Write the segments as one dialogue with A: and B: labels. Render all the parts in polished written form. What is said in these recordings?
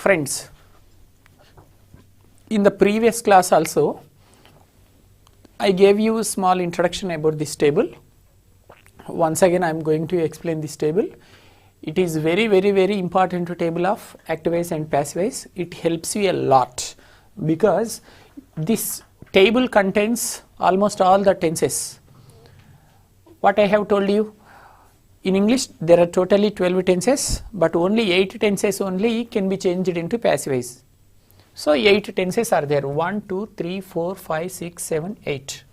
A: Friends, in the previous class also, I gave you a small introduction about this table. Once again I am going to explain this table. It is very important table of active voice and passive voice. It helps you a lot because this table contains almost all the tenses. What I have told you, in English there are totally 12 tenses, but only 8 tenses only can be changed into passive voice. So 8 tenses are there, 1, 2, 3, 4, 5, 6, 7, 8.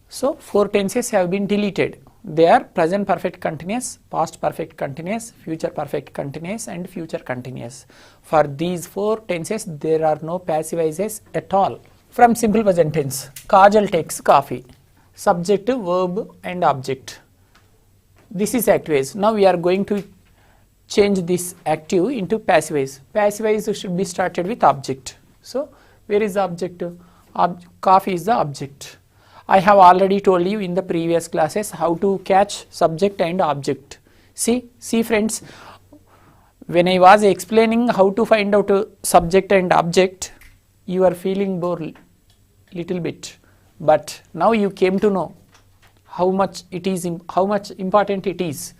A: So 4 tenses have been deleted. They are present perfect continuous, past perfect continuous, future perfect continuous and future continuous. For these 4 tenses there are no passive voices at all. From simple present tense, Kajal takes coffee. Subject, verb and object. This is active voice. Now we are going to change this active into passive voice. Passive voice should be started with object. So where is the object? Coffee is the object. I have already told you in the previous classes how to catch subject and object. See friends, when I was explaining how to find out subject and object, you are feeling bored little bit, but now you came to know how much important it is.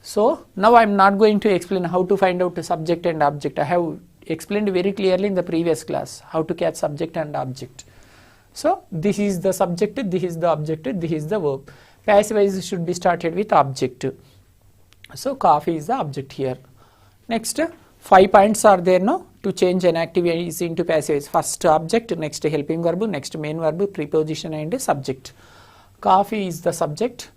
A: So now I am not going to explain how to find out the subject and object. I have explained very clearly in the previous class how to catch subject and object. So this is the subject, this is the object, this is the verb. Passive voice should be started with object. So coffee is the object here. Next 5 points are there now to change an active voice into passive voice. First object, next helping verb, next main verb, preposition and subject. Coffee is the subject.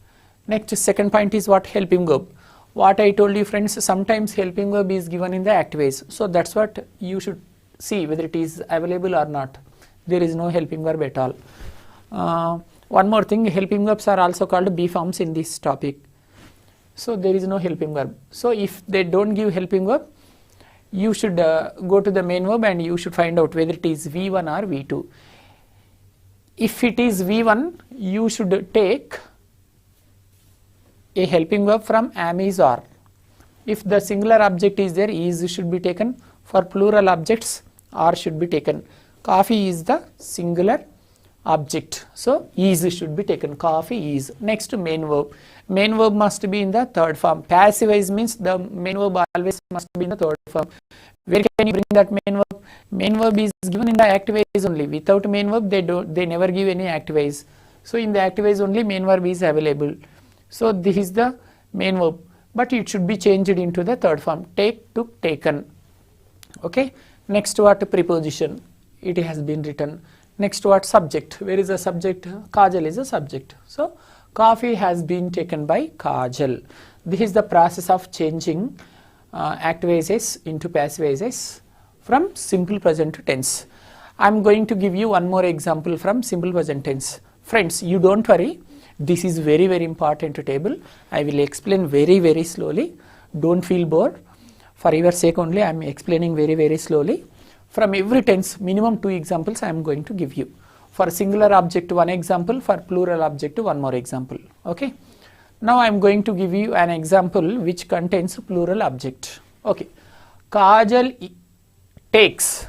A: Next second point is what? Helping verb. What I told you friends, sometimes helping verb is given in the active voice. So that's what you should see whether it is available or not. There is no helping verb at all. One more thing, helping verbs are also called be forms in this topic. So there is no helping verb. So if they don't give helping verb, you should go to the main verb and you should find out whether it is V1 or V2. If it is V1, you should take a helping verb from am, is, are. If the singular object is there, is should be taken. For plural objects, are should be taken. Coffee is the singular object, so is should be taken. Coffee is. Next main verb. Main verb must be in the third form. Passive voice means the main verb always must be in the third form. Where can you bring that main verb? Main verb is given in the active voice only. Without main verb they never give any active voice. So in the active voice only main verb is available. So this is the main verb, but it should be changed into the third form. Take, took, taken. Okay. Next what? Preposition. It has been written. Next what? Subject. Where is the subject? Kajal is the subject. So coffee has been taken by Kajal. This is the process of changing active voices into passive voices from simple present tense. I am going to give you one more example from simple present tense. Friends, you don't worry. This is very important table. I will explain very slowly. Don't feel bored. For your sake only I am explaining very slowly. From every tense, minimum 2 examples I am going to give you. For singular object 1 example, for plural object 1 more example. Okay. Now I am going to give you an example which contains plural object. Okay. Kajal takes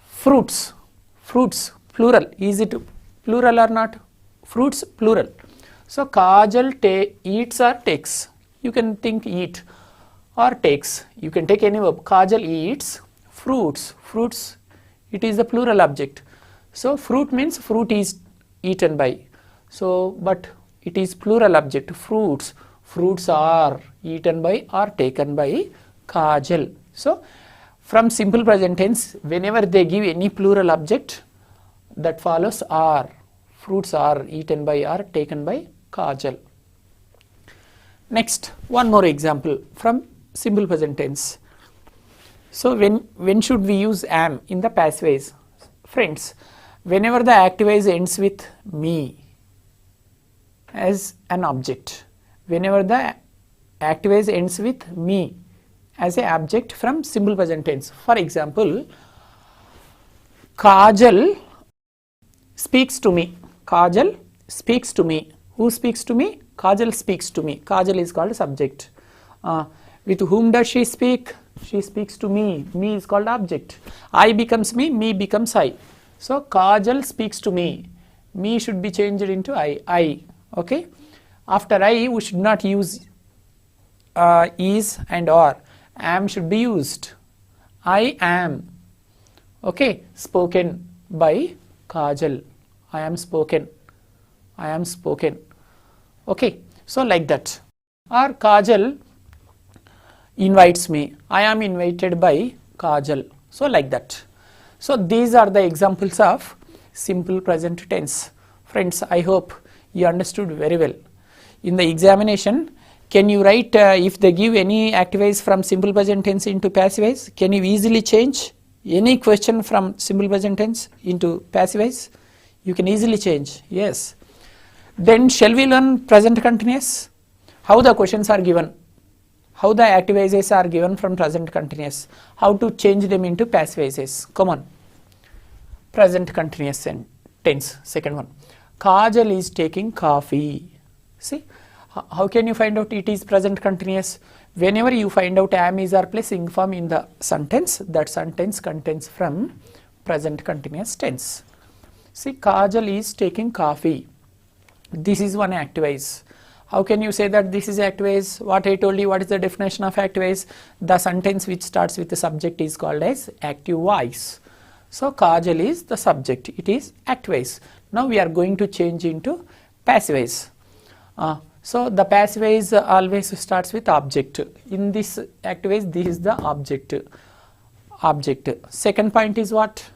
A: fruits. Fruits plural. Is it plural or not? Fruits plural. So Kajal eats or takes. You can think eat or takes. You can take any verb. Kajal eats fruits. Fruits, it is the plural object. So fruit means fruit is eaten by. So but it is plural object. Fruits. Fruits are eaten by or taken by Kajal. So from simple present tense, whenever they give any plural object, that follows are. Fruits are eaten by or taken by Kajal. Next, one more example from simple present tense. So when should we use am in the passive voice? Friends, whenever the active voice ends with me as an object, whenever the active voice ends with me as an object from simple present tense. For example, Kajal speaks to me. Kajal speaks to me. Who speaks to me? Kajal speaks to me. Kajal is called subject. With whom does she speak? She speaks to me. Me is called object. I becomes me becomes I. So Kajal speaks to me. Me should be changed into I. Okay. After I, we should not use is and or. Am should be used. I am. Okay. Spoken by Kajal. I am spoken. I am spoken. Okay. So like that. Or Kajal invites me. I am invited by Kajal. So like that. So these are the examples of simple present tense. Friends, I hope you understood very well. In the examination, can you write if they give any activities from simple present tense into passive voice? Can you easily change any question from simple present tense into passive voice? You can easily change. Yes. Then shall we learn present continuous? How the questions are given? How the activities are given from present continuous? How to change them into passive voices? Come on. Present continuous tense. Second one. Kajal is taking coffee. See, how can you find out it is present continuous? Whenever you find out am, is, or plus ing form in the sentence, that sentence contains from present continuous tense. See, Kajal is taking coffee. This is one active voice. How can you say that this is active voice? What I told you, what is the definition of active voice? The sentence which starts with the subject is called as active voice. So Kajal is the subject. It is active voice. Now we are going to change into passive voice. So the passive voice always starts with object. In this active voice, this is the object. Second point is what?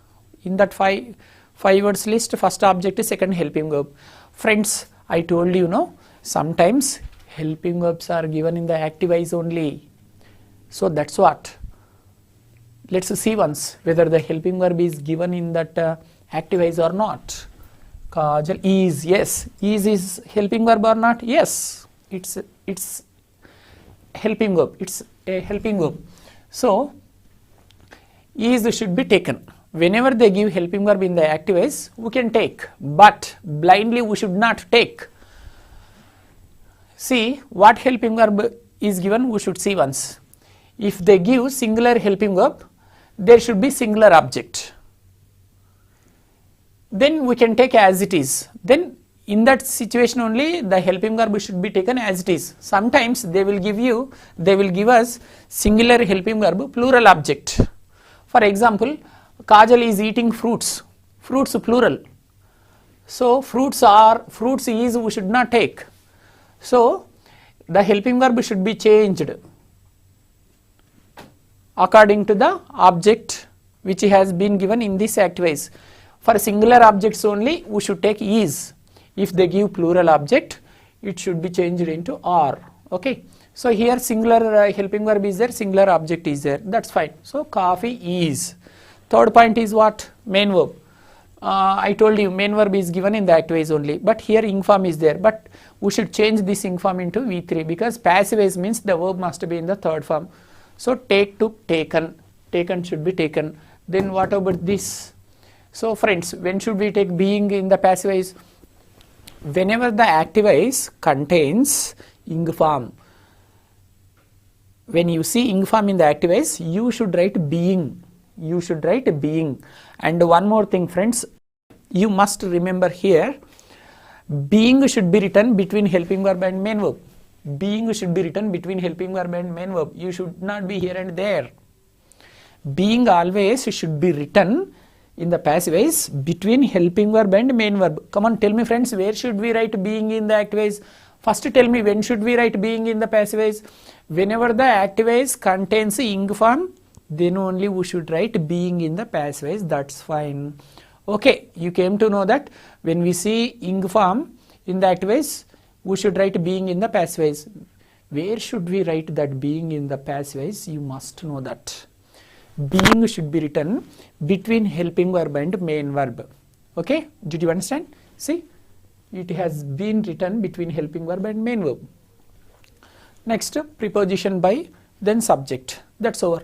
A: In that five words list, first object, second helping verb. Friends, I told you, no, sometimes helping verbs are given in the active voice only. So that's what. Let's see once whether the helping verb is given in that active voice or not. Kajal is, yes. Is helping verb or not? Yes. It's helping verb. It's a helping verb. So is should be taken. Whenever they give helping verb in the active voice, we can take, but blindly we should not take. See, what helping verb is given, we should see once. If they give singular helping verb, there should be singular object. Then we can take as it is. Then in that situation only the helping verb should be taken as it is. Sometimes they will give us singular helping verb, plural object. For example, Kajal is eating fruits. Fruits plural. So fruits is we should not take. So the helping verb should be changed according to the object which has been given in this active voice. For singular objects only we should take is. If they give plural object, it should be changed into are. Okay. So here singular helping verb is there, singular object is there. That's fine. So coffee is. Third point is what? Main verb. I told you main verb is given in the active voice only, but here ing form is there. But we should change this ing form into V3 because passive voice means the verb must be in the third form. So take to taken. Taken should be taken. Then what about this? So friends, when should we take being in the passive voice? Whenever the active voice contains ing form. When you see ing form in the active voice, you should write being. You should write being. And one more thing, friends, you must remember here, being should be written between helping verb and main verb. Being should be written between helping verb and main verb. You should not be here and there. Being always should be written in the passive voice between helping verb and main verb. Come on, tell me friends, where should we write being in the active voice? First tell me, when should we write being in the passive voice? Whenever the active voice contains ing form, then only we should write being in the passive voice. That's fine. Okay, you came to know that when we see ing form in the active voice, we should write being in the passive voice. Where should we write that being in the passive voice? You must know that. Being should be written between helping verb and main verb. Okay, did you understand? See, it has been written between helping verb and main verb. Next, preposition by, then subject. That's over.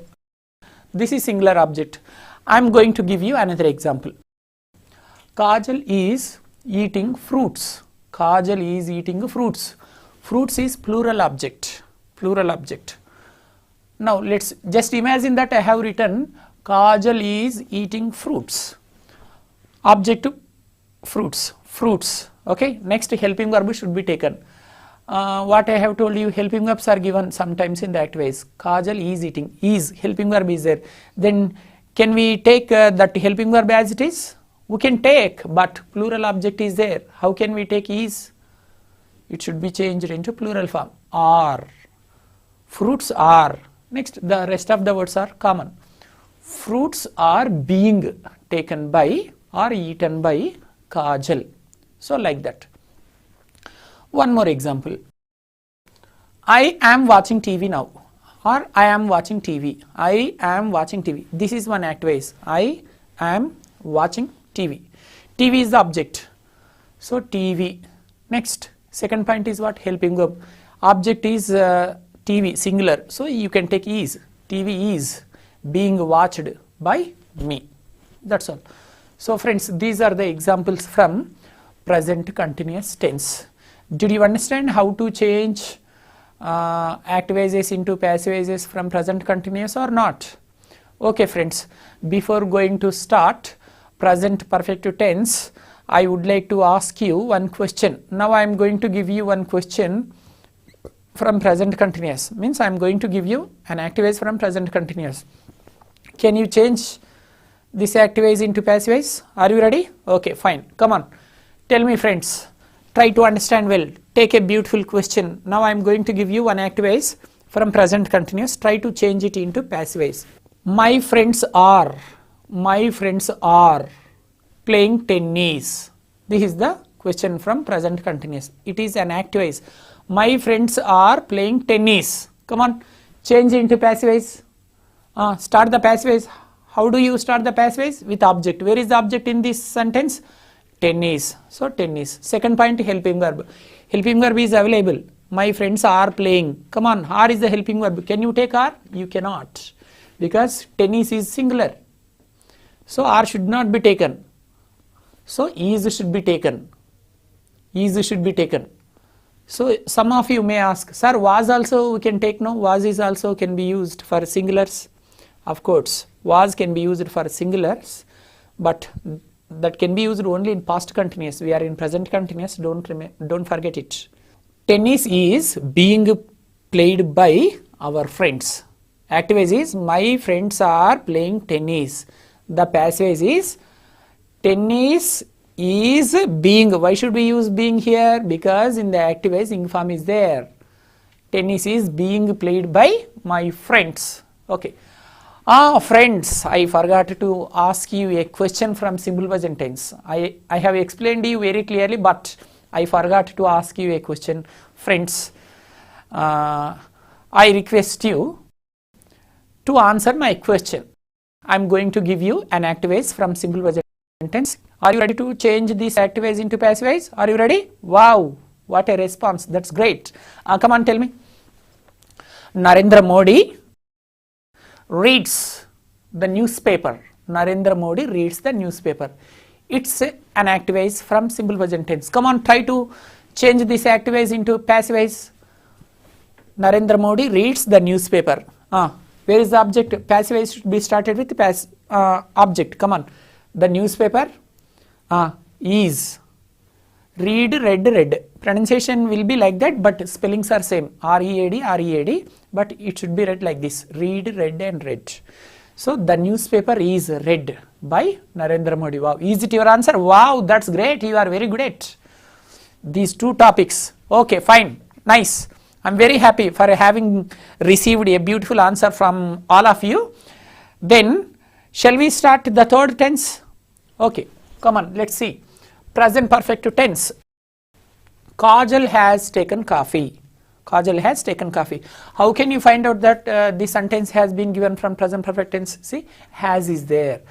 A: This is singular object. I am going to give you another example. Kajal is eating fruits. Kajal is eating fruits. Fruits is plural object. Plural object. Now let's just imagine that I have written Kajal is eating fruits. Object fruits, fruits. Okay. Next helping verb should be taken. What I have told you, helping verbs are given sometimes in that ways. Kajal is eating. Is helping verb is there. Then can we take that helping verb as it is? We can take, but plural object is there. How can we take is? It should be changed into plural form. Are. Fruits are. Next, the rest of the words are common. Fruits are being taken by or eaten by Kajal. So like that. One more example. I am watching TV now, or I am watching TV. I am watching TV. This is one act ways. I am watching TV. TV is the object. So TV. Next, second point is what? Helping verb. Object is TV, singular. So you can take is. TV is being watched by me. That's all. So friends, these are the examples from present continuous tense. Did you understand how to change active voices into passive voices from present continuous or not? Okay friends, before going to start present perfect tense, I would like to ask you one question. Now I am going to give you one question from present continuous. Means I am going to give you an active voice from present continuous. Can you change this active voice into passive voice? Are you ready? Okay, fine. Come on. Tell me friends. Try to understand well. Take a beautiful question. Now I am going to give you one active voice from present continuous. Try to change it into passive voice. My friends are playing tennis. This is the question from present continuous. It is an active voice. My friends are playing tennis. Come on, change into passive voice. Start the passive voice. How do you start the passive voice? With object. Where is the object in this sentence? Tennis. So tennis. Second point, helping verb. Helping verb is available. My friends are playing. Come on, are is the helping verb. Can you take are? You cannot, because tennis is singular. So are should not be taken. So is should be taken. Is should be taken. So some of you may ask, sir, was also we can take? No, was is also can be used for singulars. Of course, was can be used for singulars, but that can be used only in past continuous. We are in present continuous. Don't forget it. Tennis is being played by our friends. Active voice is my friends are playing tennis. The passive voice is tennis is being. Why should we use being here? Because in the active voice ing form is there. Tennis is being played by my friends. Okay. Friends, I forgot to ask you a question from simple present tense. I have explained you very clearly, but I forgot to ask you a question. Friends, I request you to answer my question. I am going to give you an active voice from simple present tense. Are you ready to change this active voice into passive voice? Are you ready? Wow, what a response. That's great. Come on, tell me. Narendra Modi reads the newspaper. Narendra Modi reads the newspaper. It's an active voice from simple present tense. Come on, try to change this active voice into passive voice. Narendra Modi reads the newspaper. Where is the object? Passive voice should be started with object. Come on. The newspaper is. Read, read. Pronunciation will be like that, but spellings are same. R-E-A-D, but it should be read like this. Read, read and read. So the newspaper is read by Narendra Modi. Wow. Is it your answer? Wow, that's great. You are very good at these two topics. Okay, fine. Nice. I'm very happy for having received a beautiful answer from all of you. Then, shall we start the third tense? Okay, come on, let's see. Present perfect tense. Kajal has taken coffee. Kajal has taken coffee. How can you find out that this sentence has been given from present perfect tense? See, has is there.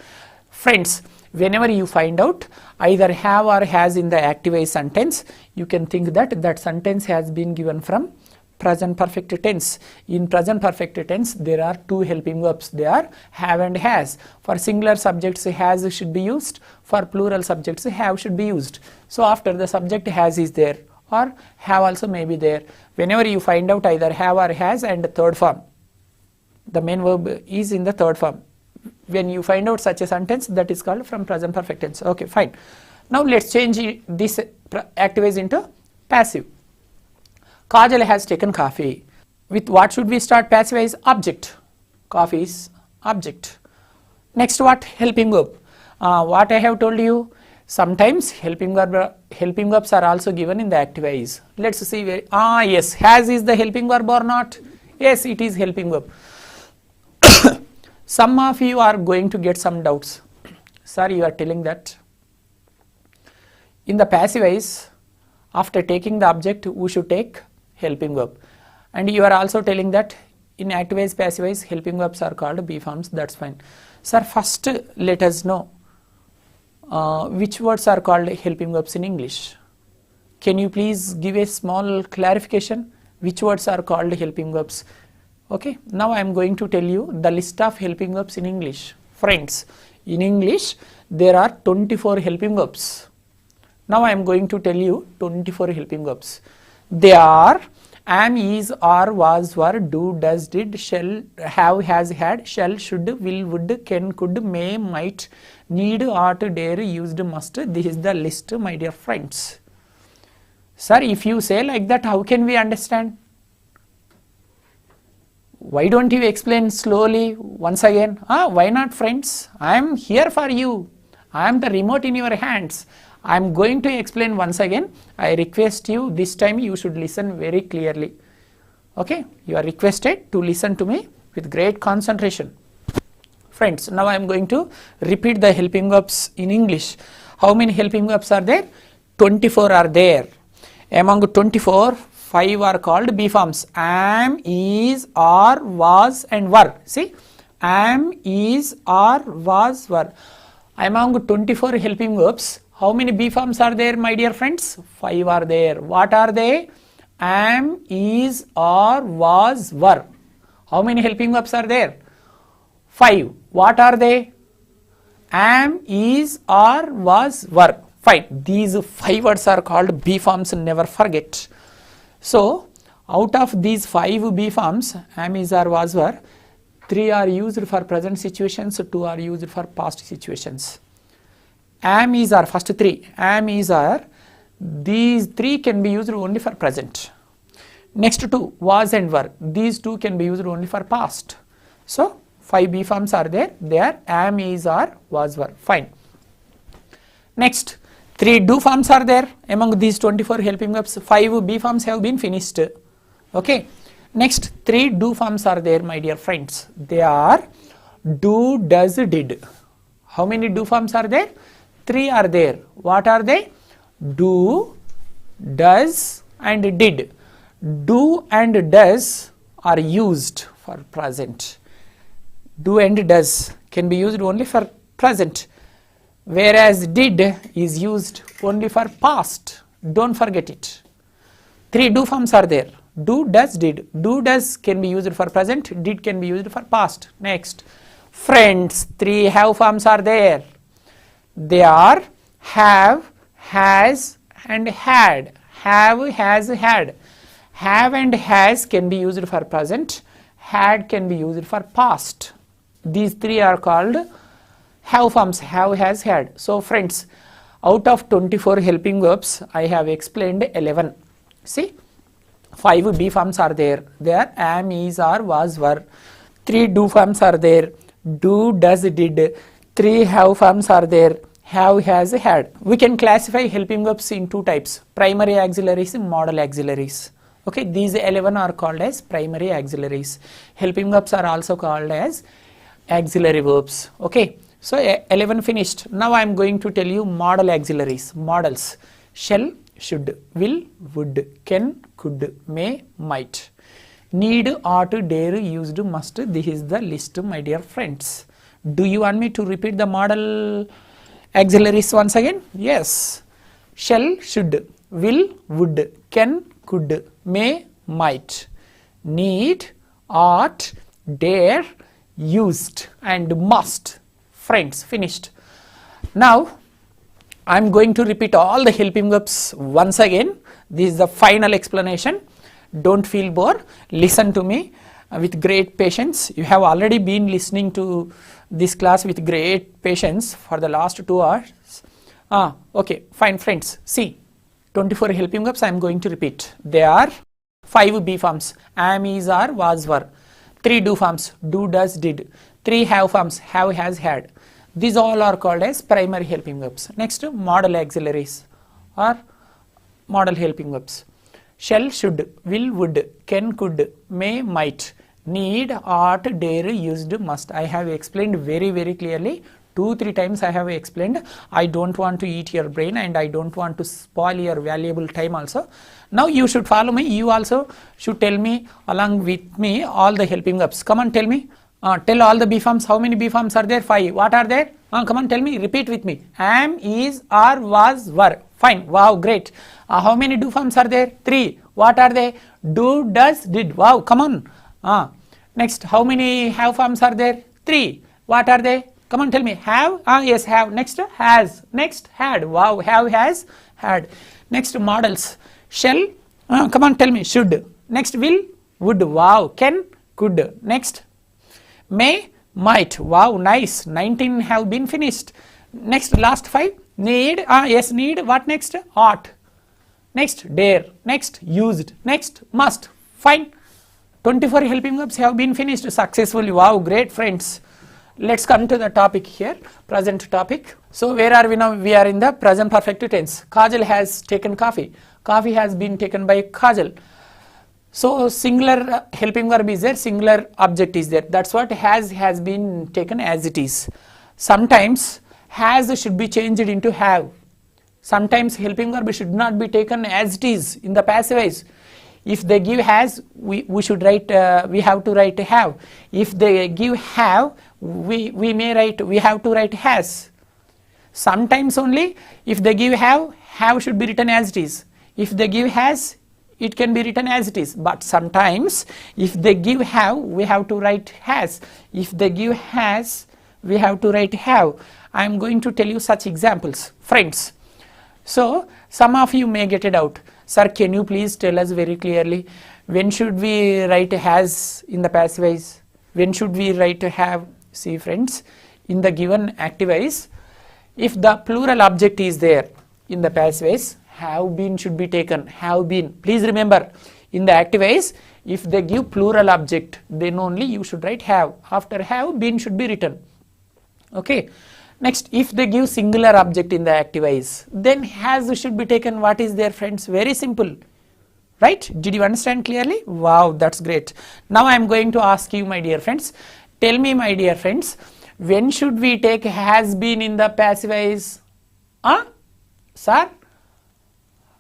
A: Friends, whenever you find out either have or has in the active voice sentence, you can think that that sentence has been given from present perfect tense. In present perfect tense, there are two helping verbs. They are have and has. For singular subjects, has should be used. For plural subjects, have should be used. So after the subject has is there, or have also may be there. Whenever you find out either have or has and third form, The main verb is in the third form. When you find out such a sentence, that is called from present perfect tense. Okay, fine. Now let's change this active into passive. Kajal has taken coffee. With what should we start passive is object. Coffee is object. Next, what? Helping verb. What I have told you, sometimes helping verbs are also given in the active is. Let's see where. Yes, has is the helping verb or not? Yes, it is helping verb. Some of you are going to get some doubts. Sir, you are telling that in the passive is, after taking the object, we should take helping verb. And you are also telling that in active is, passive is, helping verbs are called B forms. That's fine. Sir, first let us know which words are called helping verbs in English. Can you please give a small clarification? Which words are called helping verbs? Okay, now I am going to tell you the list of helping verbs in English. Friends, in English there are 24 helping verbs. Now I am going to tell you 24 helping verbs. They are am, is, are, was, were, do, does, did, shall, have, has, had, shall, should, will, would, can, could, may, might, need, ought, dare, used, must. This is the list, my dear friends. Sir, if you say like that, how can we understand? Why don't you explain slowly once again? Why not, friends? I am here for you. I am the remote in your hands. I am going to explain once again. I request you, this time you should listen very clearly. Okay, you are requested to listen to me with great concentration. Friends, now I am going to repeat the helping verbs in English. How many helping verbs are there? 24 are there. Among 24, 5 are called B forms. Am, is, are, was and were. See, am, is, are, was, were. Among 24 helping verbs, how many B forms are there, my dear friends? 5 are there. What are they? Am, is, are, was, were. How many helping verbs are there? 5. What are they? Am, is, are, was, were. Fine. These 5 words are called B forms, never forget. So, out of these 5 B forms, am, is, are, was, were, 3 are used for present situations, 2 are used for past situations. Am, is, are, first 3, am, is, are, these 3 can be used only for present. Next 2, was and were, these 2 can be used only for past. So, 5 B forms are there, they are am, is, are, was, were. Fine. Next, 3 do forms are there. Among these 24 helping verbs, 5 B forms have been finished. Okay. Next, 3 do forms are there, my dear friends. They are do, does, did. How many do forms are there? 3 are there. What are they? Do, does and did. Do and does are used for present. Do and does can be used only for present, whereas did is used only for past. Don't forget it. 3 do forms are there. Do, does, did. Do, does can be used for present, did can be used for past. Next, friends, 3 have forms are there. They are have, has and had. Have, has, had. Have and has can be used for present, had can be used for past. These 3 are called have forms, have, has, had. So friends, out of 24 helping verbs, I have explained 11. See, 5 B forms are there. They are am, is, are, was, were. 3 do forms are there. Do, does, did. 3 have forms are there. Have, has, had. We can classify helping verbs in 2 types. Primary auxiliaries and modal auxiliaries. Okay, these 11 are called as primary auxiliaries. Helping verbs are also called as auxiliary verbs. Okay, so 11 finished. Now I am going to tell you modal auxiliaries. Modals: shall, should, will, would, can, could, may, might. Need, ought, dare, used, must. This is the list, my dear friends. Do you want me to repeat the modal auxiliaries once again? Yes. Shall, should, will, would, can, could, may, might. Need, ought, dare, used and must. Friends, finished. Now I am going to repeat all the helping verbs once again. This is the final explanation. Don't feel bored. Listen to me. with great patience. You have already been listening to this class with great patience for the last 2 hours. Okay, fine friends. See, 24 helping verbs I am going to repeat. There are 5 be forms: am, is, are, was, were. 3 do forms: do, does, did. 3 have forms: have, has, had. These all are called as primary helping verbs. Next, modal auxiliaries or modal helping verbs: shall, should, will, would, can, could, may, might, need, ought, dare, used, must. I have explained very clearly. 2-3 times I have explained. I don't want to eat your brain and I don't want to spoil your valuable time also. Now you should follow me. You also should tell me along with me all the helping verbs. Come on, tell me. Tell all the be forms. How many be forms are there? 5. What are there? Come on, tell me. Repeat with me. Am, is, are, was, were. Fine. Wow, great. How many do forms are there? 3. What are they? Do, does, did. Wow, come on. Next, how many have forms are there? 3. What are they? Come on, tell me. Have? Yes, have. Next, has. Next, had. Wow, have, has, had. Next, modals. Shall? Come on, tell me. Should. Next, will, would. Wow, can, could. Next, may, might. Wow, nice. 19 have been finished. Next, last 5. Need. Yes, need. What next? Ought. Next, dare. Next, used. Next, must. Fine. 24 helping verbs have been finished successfully. Wow, great friends. Let's come to the topic here, present topic. So where are we now? We are in the present perfect tense. Kajal has taken coffee. Coffee has been taken by Kajal. So singular helping verb is there, singular object is there. That's what has been taken as it is. Sometimes has should be changed into have. Sometimes helping verb should not be taken as it is in the passive voice. If they give has, we should write, we have to write have. If they give have, we have to write has. Sometimes only if they give have should be written as it is. If they give has, it can be written as it is. But sometimes if they give have, we have to write has. If they give has, we have to write have. I am going to tell you such examples, friends. So some of you may get it out. Sir, can you please tell us very clearly, when should we write has in the passive voice? When should we write have? See friends, in the given active voice, if the plural object is there in the passive voice, have been should be taken, have been. Please remember, in the active voice, if they give plural object, then only you should write have. After have, been should be written. Okay. Next, if they give singular object in the active voice, then has should be taken. What is there, friends? Very simple. Right? Did you understand clearly? Wow, that's great. Now I am going to ask you, my dear friends. Tell me, my dear friends, when should we take has been in the passive voice? Sir?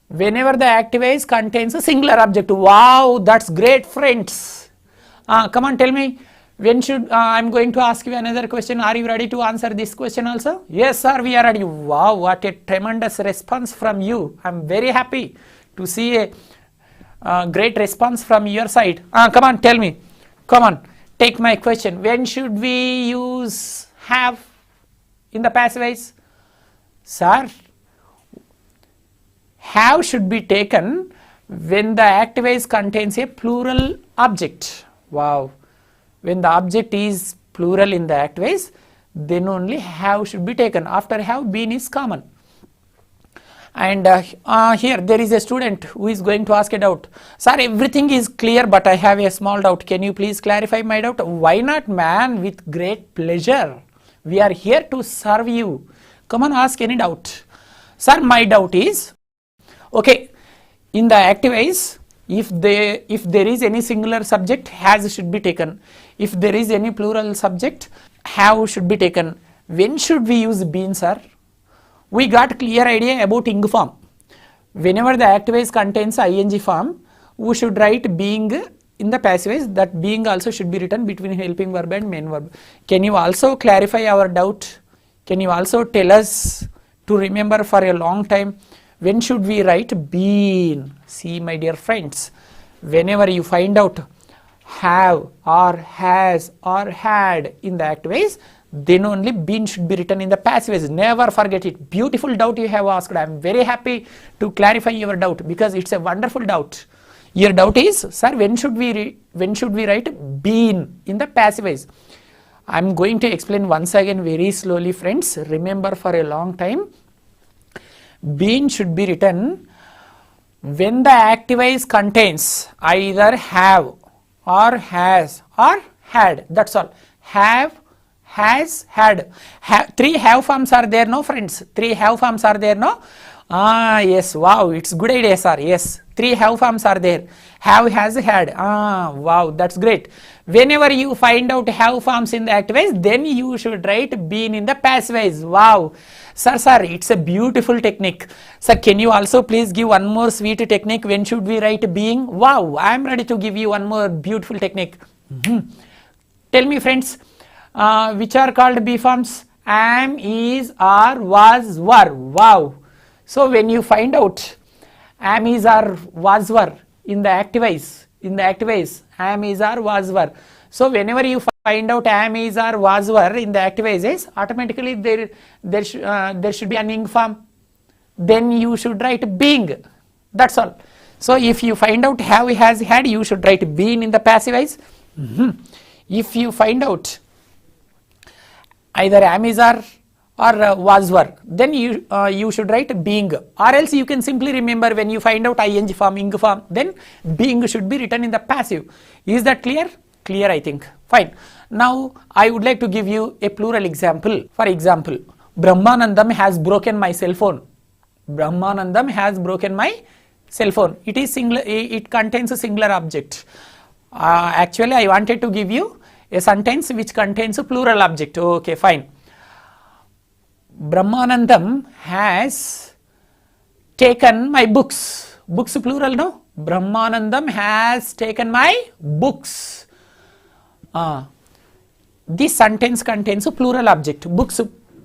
A: Whenever the active voice contains a singular object. Wow, that's great, friends. Come on, tell me. When should, I am going to ask you another question. Are you ready to answer this question also? Yes, sir, we are ready. Wow, what a tremendous response from you. I am very happy to see a great response from your side. Come on, tell me. Come on, take my question. When should we use have in the passive voice? Sir, have should be taken when the active voice contains a plural object. Wow. When the object is plural in the active voice, then only have should be taken. After have, been is common. And here there is a student who is going to ask a doubt. Sir, everything is clear, but I have a small doubt. Can you please clarify my doubt? Why not, man? With great pleasure. We are here to serve you. Come on, ask any doubt. Sir, my doubt is, okay, in the active voice, if there is any singular subject, has should be taken. If there is any plural subject, have should be taken. When should we use been, sir? We got clear idea about ing form. Whenever the active voice contains ing form, we should write being in the passive voice. That being also should be written between helping verb and main verb. Can you also clarify our doubt? Can you also tell us to remember for a long time? When should we write been? See, my dear friends, whenever you find out have or has or had in the active voice, then only been should be written in the passive voice. Never forget it. Beautiful doubt you have asked. I am very happy to clarify your doubt because it's a wonderful doubt. Your doubt is, sir, when should we write been in the passive voice? I am going to explain once again very slowly, friends. Remember for a long time, been should be written when the active voice contains either have or has or had. That's all. Have, has, had. Three have forms are there, no, friends? Three have forms are there, no? Ah, yes, wow, it's good idea, sir. Yes, three have forms are there. Have, has, had. Ah, wow, that's great. Whenever you find out have forms in the active voice, then you should write been in the passive voice. Wow. Sir, it's a beautiful technique. Sir, can you also please give one more sweet technique? When should we write being? Wow, I am ready to give you one more beautiful technique. Tell me, friends, which are called be forms? Am, is, are, was, were. Wow. So when you find out am, is, are, was, were in the active voice, am, is, are, was, were. So whenever you find out am, is, are, was, were in the active voices, automatically there should be an ing form. Then you should write being. That's all. So if you find out have, has, had, you should write been in the passive voice. If you find out either am, is, are, or was, were, then you should write being, or else you can simply remember when you find out ing form, ing form, then being should be written in the passive. Is that clear? Clear, I think. Fine. Now I would like to give you a plural example. For example, Brahmanandam has broken my cell phone. Brahmanandam has broken my cell phone. It is singular. It contains a singular object. Actually, I wanted to give you a sentence which contains a plural object. Okay, fine. Brahmanandam has taken my books. Books plural, no? Brahmanandam has taken my books. This sentence contains a plural object. Books.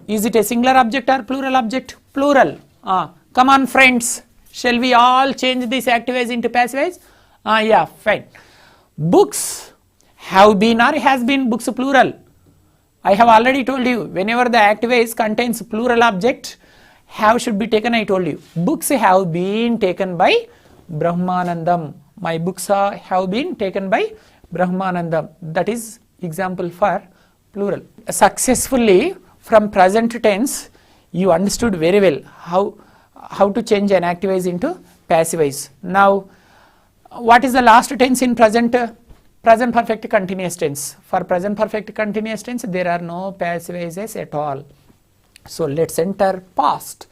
A: Is it a singular object or plural object? Plural. Come on, friends. Shall we all change this active voice into passive voice? Yeah, fine. Books have been or has been, books plural. I have already told you, whenever the active voice contains plural object, have should be taken, I told you. Books have been taken by Brahmanandam. My books have been taken by Brahmanandam. That is example for plural. Successfully, from present tense, you understood very well how to change an active voice into passive voice. Now, what is the last tense in present perfect continuous tense? For present perfect continuous tense, there are no passive voices at all. So let's enter past.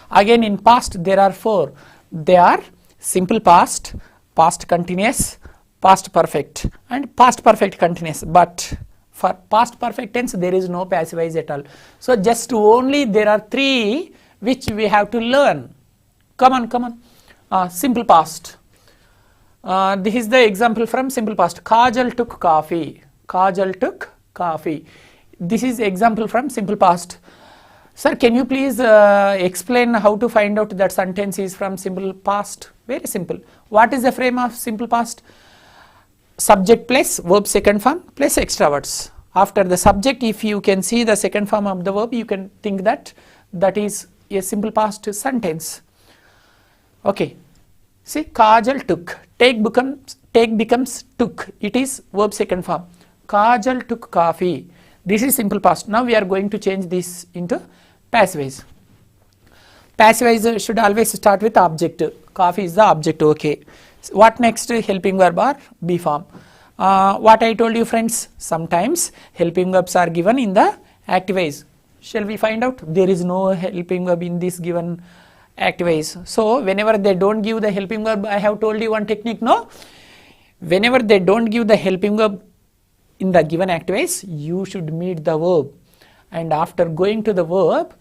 A: Again, in past there are four. They are simple past, past continuous, past perfect, and past perfect continuous. But for past perfect tense, there is no passive voice at all. So just only there are three which we have to learn. Come on. Simple past. This is the example from simple past. Kajal took coffee. Kajal took coffee. This is example from simple past. Sir, can you please explain how to find out that sentence is from simple past? Very simple. What is the frame of simple past? Subject plus verb second form plus extra words. After the subject, if you can see the second form of the verb, you can think that is a simple past sentence. Okay. See, Kajal took. Take becomes took. It is verb second form. Kajal took coffee. This is simple past. Now we are going to change this into passive voice. Passive voice should always start with object. Coffee is the object. Okay. What next? Helping verb or be form. What I told you, friends, sometimes helping verbs are given in the active voice. Shall we find out? There is no helping verb in this given active voice. So whenever they don't give the helping verb, I have told you one technique, no? Whenever they don't give the helping verb in the given active voice, you should meet the verb. And after going to the verb,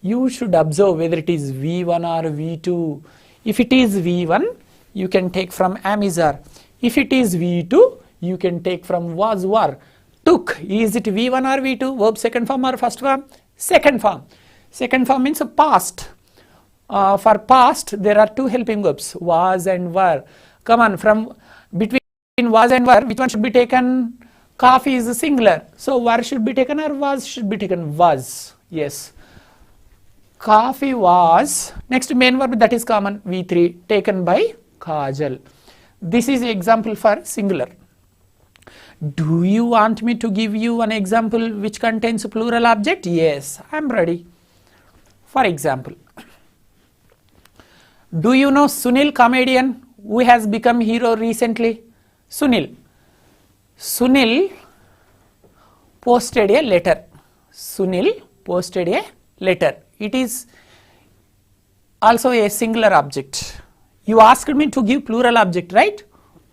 A: you should observe whether it is V1 or V2. If it is V1, you can take from am, is, are. If it is V2, you can take from was, were. Took, is it V1 or V2? Verb second form or first form? Second form. Second form means past. For past, there are two helping verbs, was and were. Come on, from between was and were, which one should be taken? Coffee is singular. So were should be taken or was should be taken? Was. Yes. Coffee was. Next main verb that is common, V3, taken by Kajal. This is example for singular. Do you want me to give you an example which contains a plural object? Yes, I am ready. For example, do you know Sunil, comedian who has become hero recently? Sunil. Sunil posted a letter. Sunil posted a letter. It is also a singular object. You asked me to give plural object, right?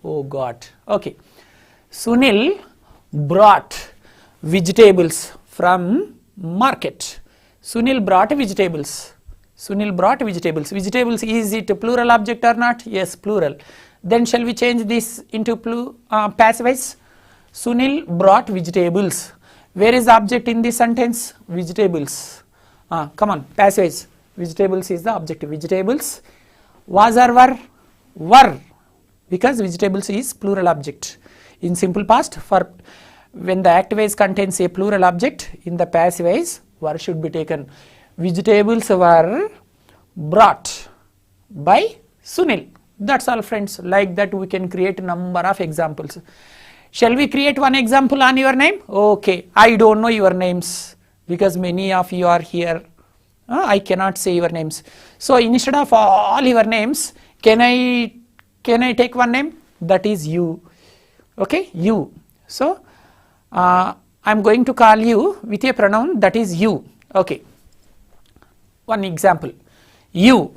A: Oh God. Okay. Sunil brought vegetables from market. Sunil brought vegetables. Sunil brought vegetables. Vegetables, is it a plural object or not? Yes, plural. Then shall we change this into passive voice? Sunil brought vegetables. Where is the object in this sentence? Vegetables. Come on, passive voice. Vegetables is the object. Vegetables. Was or were? Were. Because vegetables is plural object. In simple past, for when the active voice contains a plural object, in the passive voice, were should be taken. Vegetables were brought by Sunil. That's all, friends. Like that we can create a number of examples. Shall we create one example on your name? Okay, I don't know your names because many of you are here. I cannot say your names. So instead of all your names, can I take one name? That is you. Okay, you. So I'm going to call you with a pronoun that is you. Okay. One example. You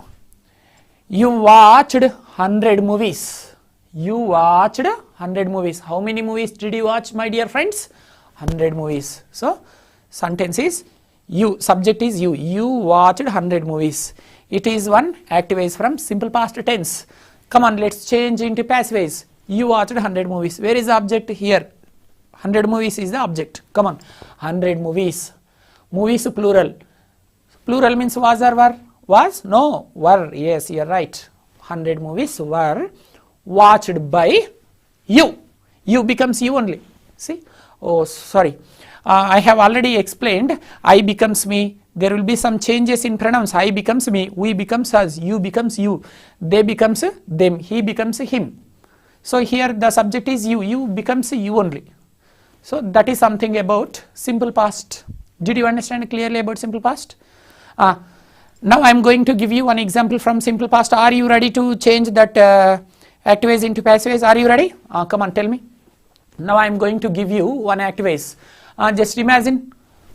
A: watched 100 movies. You watched 100 movies. How many movies did you watch, my dear friends? 100 movies. So sentence is you, subject is you. You watched 100 movies. It is one active voice from simple past tense. Come on, let's change into passive voice. You watched 100 movies. Where is the object here? 100 movies is the object. Come on, 100 movies. Movies plural. Plural means was or were? Was? No, were. Yes, you are right. 100 movies were watched by you. You becomes you only. See? Oh, sorry. I have already explained I becomes me. There will be some changes in pronouns. I becomes me, we becomes us, you becomes you, they becomes them, he becomes him. So here the subject is you becomes you only. So that is something about simple past. Did you understand clearly about simple past? Now I am going to give you one example from simple past. Are you ready to change that active voice into passive voice? Are you ready? Come on, tell me. Now I am going to give you one active voice. Just imagine,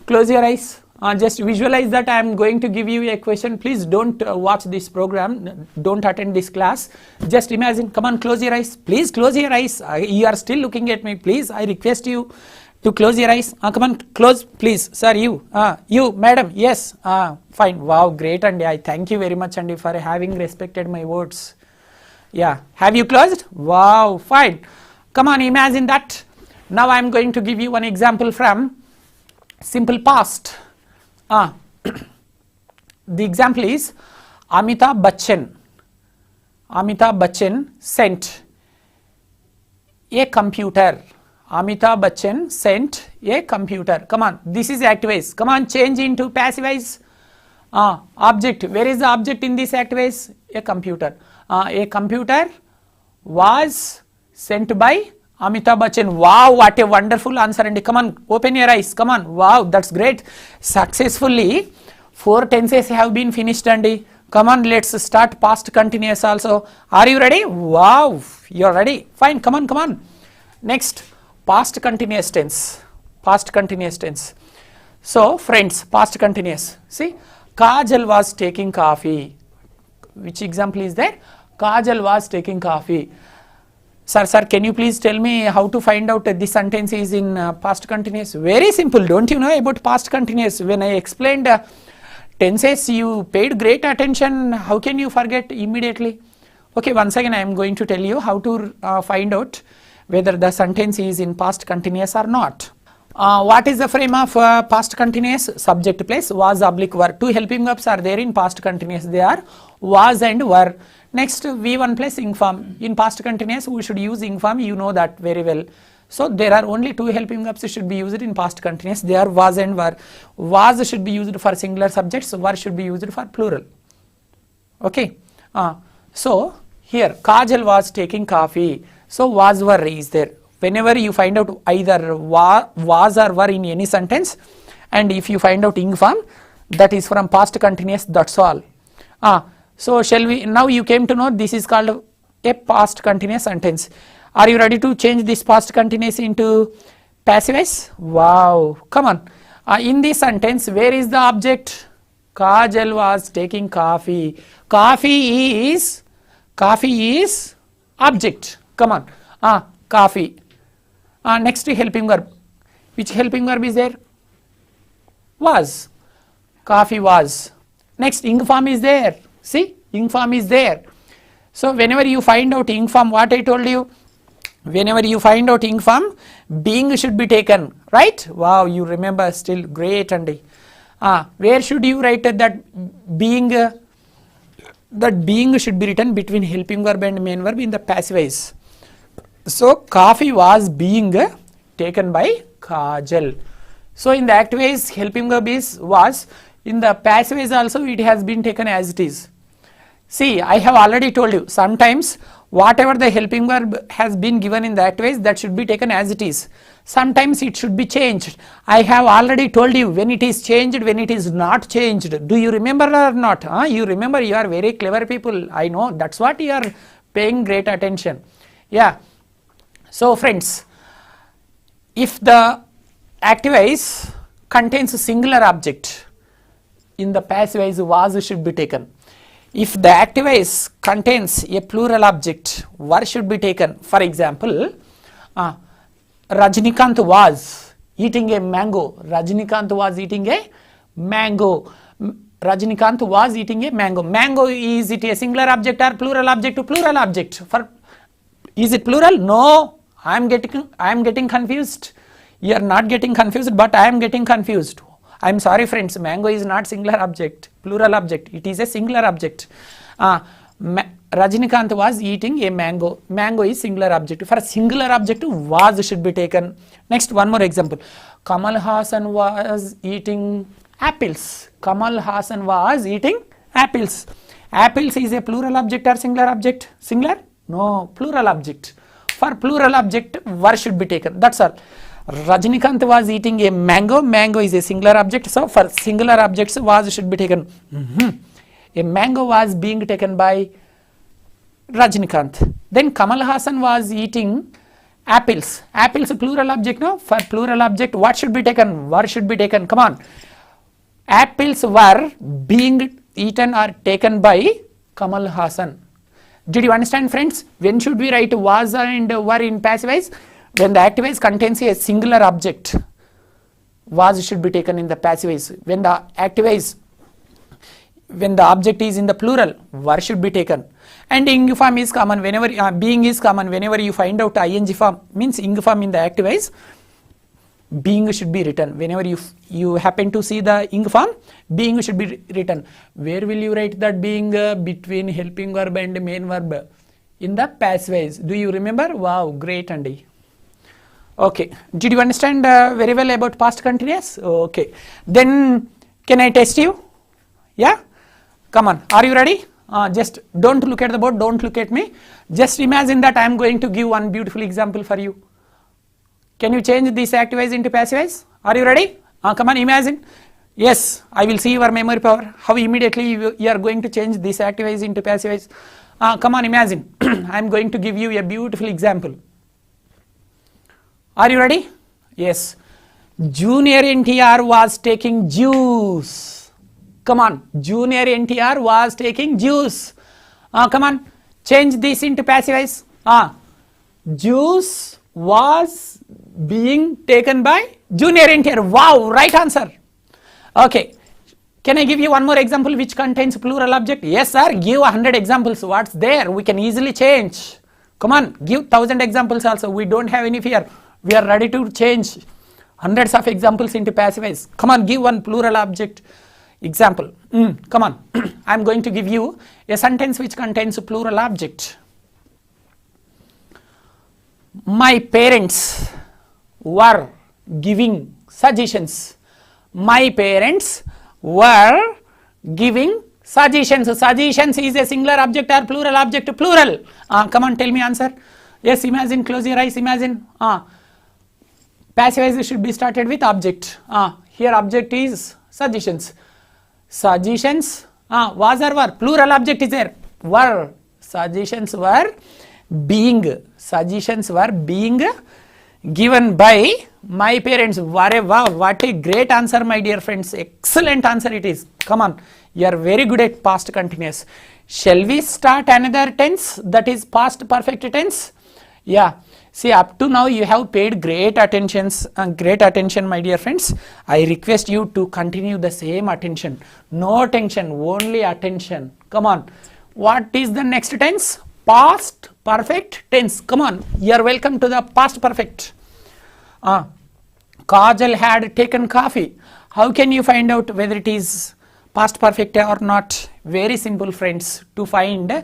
A: close your eyes. Just visualize that I am going to give you a question. Please don't watch this program, don't attend this class. Just imagine, come on, close your eyes. Please close your eyes. You are still looking at me. Please, I request you to close your eyes. Come on, close, please. Sir, you. You, madam, yes. Fine. Wow, great, Andy. I thank you very much, Andy, for having respected my words. Yeah. Have you closed? Wow, fine. Come on, imagine that. Now I am going to give you one example from simple past. The example is Amitabh Bachchan. Amitabh Bachchan sent a computer. Amitabh Bachchan sent a computer. Come on, this is active voice. Come on, change into passive voice. Object. Where is the object in this active voice? A computer. A computer was sent by Amitabh Bachchan. Wow, what a wonderful answer. And come on, open your eyes. Come on. Wow, that's great. Successfully 4 tenses have been finished, Andy. Come on, let's start past continuous also. Are you ready? Wow, you're ready. Fine, come on, come on. Next, past continuous tense. Past continuous tense. So, friends, past continuous. See, Kajal was taking coffee. Which example is there? Kajal was taking coffee. Sir, can you please tell me how to find out this sentence is in past continuous? Very simple. Don't you know about past continuous? When I explained tenses, you paid great attention. How can you forget immediately? Okay, once again I am going to tell you how to find out whether the sentence is in past continuous or not. What is the frame of past continuous? Subject plus was oblique were. Two helping verbs are there in past continuous. They are was and were. Next, V1 plus ing form. In past continuous, we should use ing form. You know that very well. So there are only 2 helping verbs should be used in past continuous. They are was and were. Was should be used for singular subjects. Were should be used for plural. Okay. So here Kajal was taking coffee. So was were is there. Whenever you find out either was or were in any sentence, and if you find out ing form, that is from past continuous, that's all. So shall we, now you came to know this is called a past continuous sentence. Are you ready to change this past continuous into passive voice? Wow, come on. In this sentence, where is the object? Kajal was taking coffee. Coffee is object. Come on. Coffee. Next helping verb. Which helping verb is there? Was. Coffee was. Next ing form is there. See, ing form is there. So whenever you find out ing form, what I told you, whenever you find out ing form, being should be taken, right? Wow, you remember still, great. And where should you write that being? That being should be written between helping verb and main verb in the passive voice. So coffee was being taken by Kajal. So in the active voice, helping verb is was. In the passive voice also, it has been taken as it is. See, I have already told you, sometimes whatever the helping verb has been given in the active voice, that should be taken as it is. Sometimes it should be changed. I have already told you when it is changed, when it is not changed. Do you remember or not? You remember, you are very clever people. I know, that's what you are paying great attention. Yeah. So friends, if the active voice contains a singular object, in the passive voice was should be taken. If the active voice contains a plural object, were should be taken. For example, Rajnikant was eating a mango. Rajnikant was eating a mango. Rajnikant was eating a mango. Mango, is it a singular object or plural object? Plural object. Is it plural? No. I am getting confused. You are not getting confused, but I am getting confused. I am sorry friends, mango is not singular object, plural object, it is a singular object. Rajnikant was eating a mango. Mango is singular object. For singular object, was should be taken. Next, one more example. Kamal Hassan was eating apples. Kamal Hassan was eating apples. Apples is a plural object or singular object? Singular? No, plural object. For plural object, were should be taken. That's all. Rajnikant was eating a mango. Mango is a singular object. So for singular objects, was should be taken. A mango was being taken by Rajnikant. Then Kamal Hassan was eating apples. Apples plural object, no? For plural object, what should be taken? Were should be taken. Come on. Apples were being eaten or taken by Kamal Hassan. Did you understand friends? When should we write was and were in passive voice? When the active voice contains a singular object, was should be taken in the passive voice. When the active voice, when the object is in the plural, were should be taken. And ing form is common whenever being is common whenever you find out ing form, means ing form in the active voice, being should be written. Whenever you happen to see the ing form, being should be written. Where will you write that being? Between helping verb and main verb in the passive voice. Do you remember? Wow, great, Andy. Okay, did you understand very well about past continuous? Okay, then can I test you? Yeah, come on, are you ready? Just don't look at the board, don't look at me. Just imagine that I am going to give one beautiful example for you. Can you change this active voice into passive voice? Are you ready? Come on, imagine. Yes, I will see your memory power. How immediately you are going to change this active voice into passive voice. Come on, imagine. I am going to give you a beautiful example. Are you ready? Yes. Junior NTR was taking juice. Come on. Junior NTR was taking juice. Come on. Change this into passive voice. Juice was being taken by Junior NTR. Wow, right answer. Okay. Can I give you one more example which contains plural object? Yes, sir. Give 100 examples. What's there? We can easily change. Come on. Give 1000 examples also. We don't have any fear. We are ready to change hundreds of examples into passive voice. Come on, give one plural object example. Come on. I am going to give you a sentence which contains a plural object. My parents were giving suggestions. My parents were giving Suggestions. Suggestions is a singular object or plural object? Plural. Come on, tell me answer. Yes, imagine, close your eyes, imagine. Passive should be started with object. Here object is suggestions. Suggestions, was or were? Plural object is there. Were. Suggestions were being. Suggestions were being given by my parents. Wow, what a great answer, my dear friends. Excellent answer it is. Come on, you are very good at past continuous. Shall we start another tense, that is past perfect tense? Yeah, see, up to now you have paid great attention, my dear friends. I request you to continue the same attention. No tension, only attention. Come on. What is the next tense? Past perfect tense. Come on, you are welcome to the past perfect. Kajal had taken coffee. How can you find out whether it is past perfect or not? Very simple, friends, to find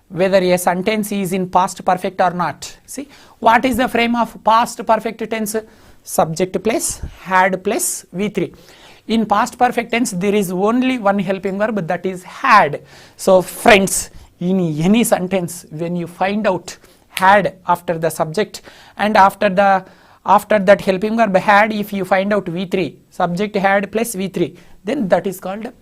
A: whether a sentence is in past perfect or not. See, what is the frame of past perfect tense? Subject plus had plus V3. In past perfect tense, there is only one helping verb, that is had. So, friends, in any sentence, when you find out had after the subject and after that helping verb had, if you find out V3, subject had plus V3, then that is called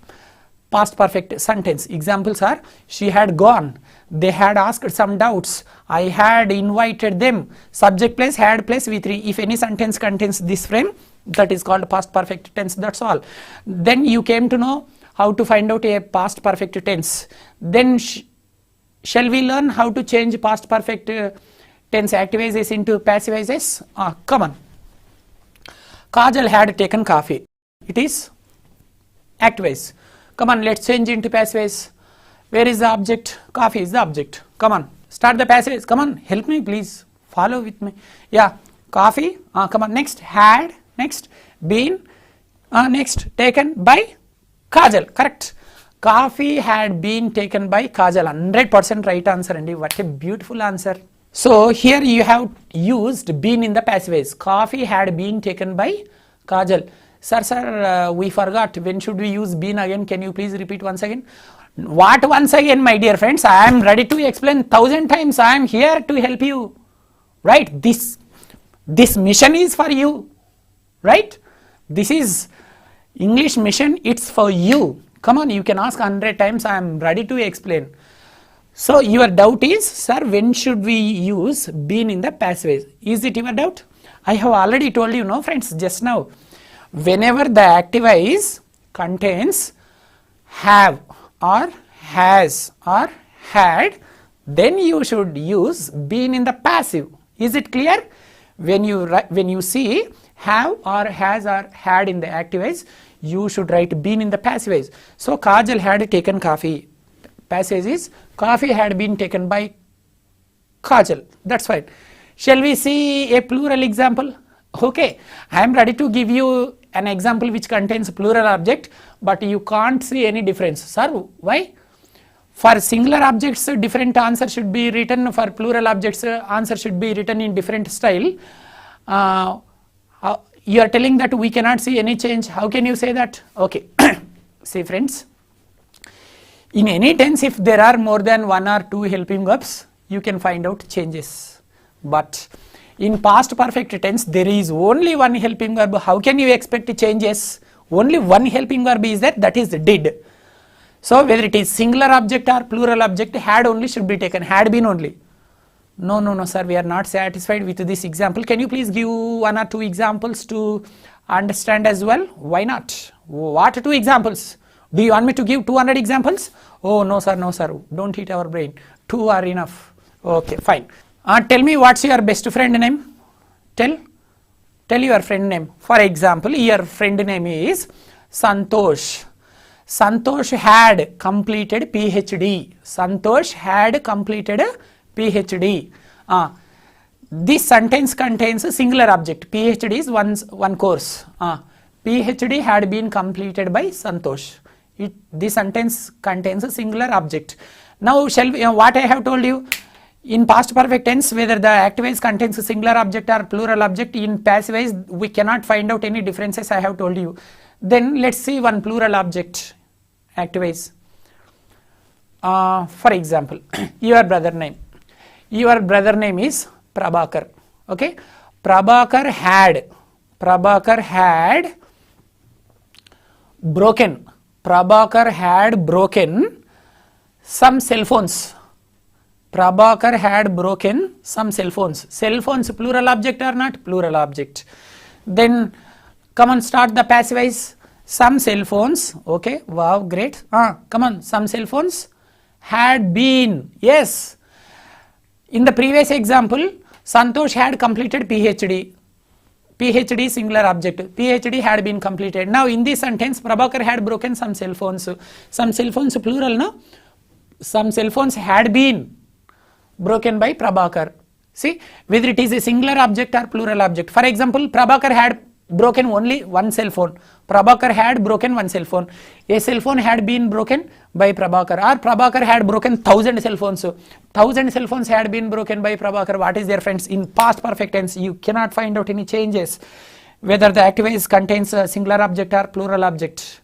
A: past perfect sentence. Examples are, she had gone, they had asked some doubts, I had invited them. Subject plus had plus V3. If any sentence contains this frame, that is called past perfect tense. That's all. Then you came to know how to find out a past perfect tense. Then shall we learn how to change past perfect tense activities into passivizes? Come on. Kajal had taken coffee. It is activize. Come on, let's change into passives. Where is the object? Coffee is the object. Come on, start the passives. Come on, help me please. Follow with me. Yeah, coffee. Come on, next had, next been, next taken by Kajal. Correct. Coffee had been taken by Kajal. 100% right answer, and what a beautiful answer. So here you have used been in the passives. Coffee had been taken by Kajal. Sir, we forgot. When should we use been again? Can you please repeat once again? What once again, my dear friends? I am ready to explain 1,000 times. I am here to help you. Right? This mission is for you. Right? This is English mission. It's for you. Come on, you can ask 100 times. I am ready to explain. So your doubt is, sir, when should we use been in the passive? Is it your doubt? I have already told you, no friends, just now. Whenever the activize contains have or has or had, then you should use been in the passive. Is it clear? When you see have or has or had in the activize, you should write been in the passive. So Kajal had taken coffee. Passage is coffee had been taken by Kajal. That's fine. Shall we see a plural example? Okay, I am ready to give you an example which contains plural object, but you can't see any difference. Sir, why? For singular objects, different answer should be written. For plural objects, answer should be written in different style. You are telling that we cannot see any change. How can you say that? Okay. See friends, in any tense, if there are more than one or two helping verbs, you can find out changes. But in past perfect tense, there is only one helping verb. How can you expect changes? Only one helping verb is there, that is did. So whether it is singular object or plural object, had only should be taken, had been only. No, sir, we are not satisfied with this example. Can you please give one or two examples to understand as well? Why not? What two examples? Do you want me to give 200 examples? Oh, no, sir, don't hit our brain. 2 are enough. Okay, fine. Tell me, what's your best friend name? Tell your friend name. For example, your friend name is Santosh. Santosh had completed PhD. Santosh had completed PhD. This sentence contains a singular object. PhD is one course. PhD had been completed by Santosh. This sentence contains a singular object. Now, what I have told you, in past perfect tense, whether the activize contains a singular object or plural object, in passivize we cannot find out any differences, I have told you. Then let's see one plural object, activize. For example, your brother name is Prabhakar. Okay, Prabhakar had broken some cell phones. Prabhakar had broken some cell phones. Cell phones, plural object or not? Plural object. Then come on, start the passivize. Some cell phones. Okay, wow, great. Come on, some cell phones had been. Yes. In the previous example, Santosh had completed PhD. PhD singular object. PhD had been completed. Now in this sentence, Prabhakar had broken some cell phones. Some cell phones plural, no? Some cell phones had been broken by Prabhakar. See, whether it is a singular object or plural object. For example, Prabhakar had broken only one cell phone. Prabhakar had broken one cell phone. A cell phone had been broken by Prabhakar, or Prabhakar had broken 1000 cell phones. 1000 cell phones had been broken by Prabhakar. What is there, friends? In past perfect tense, you cannot find out any changes, whether the active contains a singular object or plural object.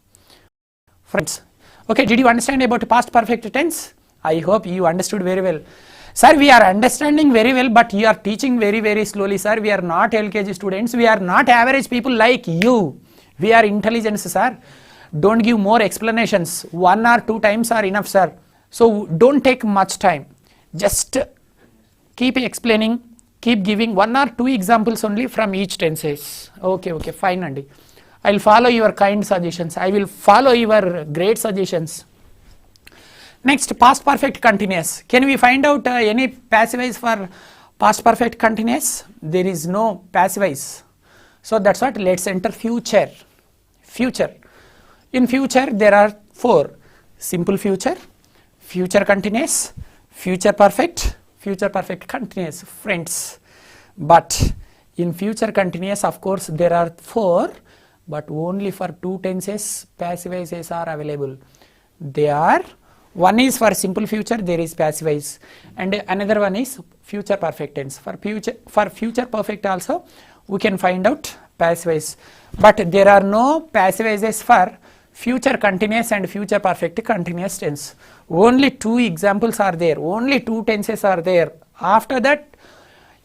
A: Friends, okay, did you understand about past perfect tense? I hope you understood very well. Sir, we are understanding very well, but you are teaching very, very slowly, sir. We are not LKG students. We are not average people like you. We are intelligent, sir. Don't give more explanations. 1 or 2 times are enough, sir. So don't take much time. Just keep explaining, keep giving 1 or 2 examples only from each tenses. Okay, fine, Andy. I will follow your kind suggestions. I will follow your great suggestions. Next, past perfect continuous. Can we find out any passivize for past perfect continuous? There is no passivize. So that's what. Let's enter future. Future. In future, there are 4: simple future, future continuous, future perfect continuous, friends. But in future continuous, of course, there are 4, but only for 2 tenses passivizes are available. They are, one is for simple future, there is passivize, and another one is future perfect tense. For future perfect also we can find out passivize, but there are no passivizes for future continuous and future perfect continuous tense. Only 2 examples are there, only 2 tenses are there. After that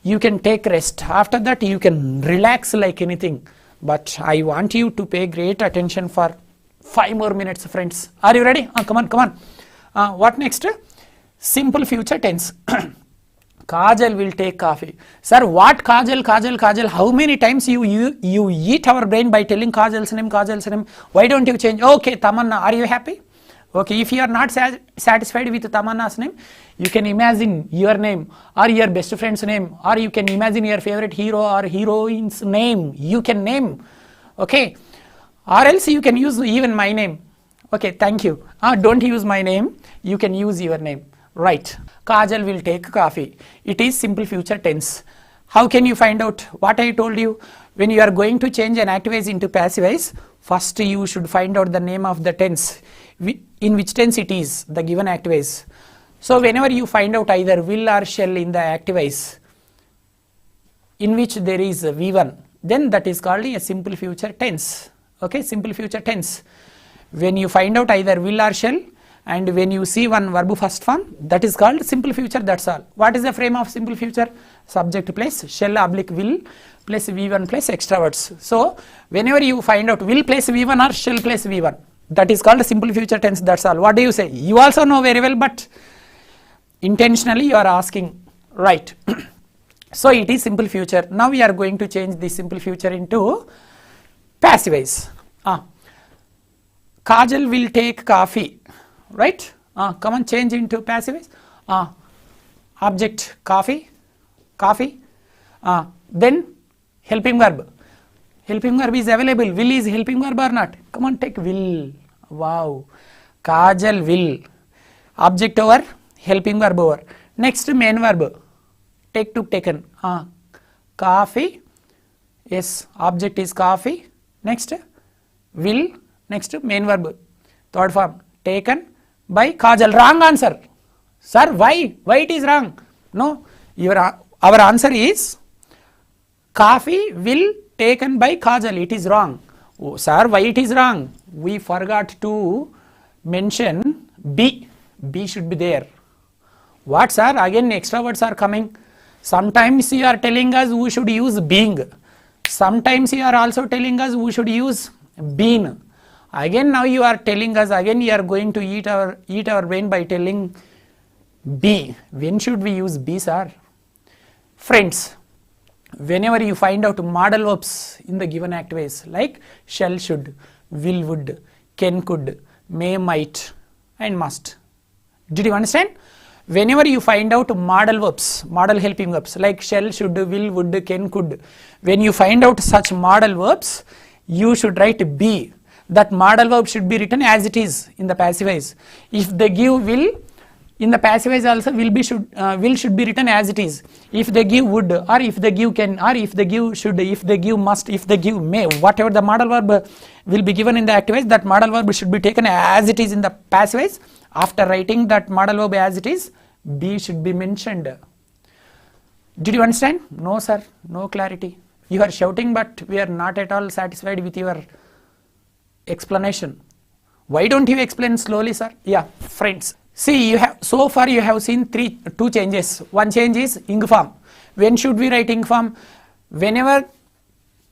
A: you can take rest, after that you can relax like anything. But I want you to pay great attention for 5 more minutes, friends. Are you ready? Come on. What next? Simple future tense. Kajal will take coffee. Sir, what Kajal? How many times you eat our brain by telling Kajal's name? Why don't you change? Okay, Tamanna, are you happy? Okay, if you are not satisfied with Tamanna's name, you can imagine your name or your best friend's name, or you can imagine your favorite hero or heroine's name. You can name. Okay, or else you can use even my name. Okay, thank you. Don't use my name, you can use your name. Right. Kajal will take coffee. It is simple future tense. How can you find out? What I told you, when you are going to change an activize into passivize, first you should find out the name of the tense, in which tense it is, the given activize. So whenever you find out either will or shall in the activize, in which there is a V1, then that is called a simple future tense. Okay, simple future tense. When you find out either will or shall, and when you see one verb first form, that is called simple future, that's all. What is the frame of simple future? Subject plus shall oblique will plus V1 plus extra words. So whenever you find out will plus V1 or shall plus V1, that is called simple future tense, that's all. What do you say? You also know very well, but intentionally you are asking, right? So it is simple future. Now we are going to change the simple future into passivize. Kajal will take coffee, right? Come on, change into passivize. Object coffee. Then helping verb. Helping verb is available. Will is helping verb or not? Come on, take will. Wow. Kajal will. Object over, helping verb over. Next main verb. Take to taken. Coffee. Yes, object is coffee. Next will. Next main verb. Third form. Taken by Kajal. Wrong answer. Sir, why? Why it is wrong? No, our answer is coffee will taken by Kajal. It is wrong. Oh, sir, why it is wrong? We forgot to mention B. be should be there. What sir? Again extra words are coming. Sometimes you are telling us we should use being. Sometimes you are also telling us we should use been. Again now you are telling us, again you are going to eat our brain by telling be. When should we use be, sir? Friends, whenever you find out modal verbs in the given activities like shall, should, will, would, can, could, may, might and must. Did you understand? Whenever you find out modal verbs, modal helping verbs like shall, should, will, would, can, could, when you find out such modal verbs, you should write be. That modal verb should be written as it is in the passive voice. If they give will, in the passive voice also will should be written as it is. If they give would, or if they give can, or if they give should, if they give must, if they give may, whatever the modal verb will be given in the active voice, that modal verb should be taken as it is in the passive voice. After writing that modal verb as it is, be should be mentioned. Did you understand? No sir, no clarity. You are shouting, but we are not at all satisfied with your explanation. Why don't you explain slowly, sir? Yeah, friends. See, so far you have seen two changes. One change is ing form. When should we write ing form? Whenever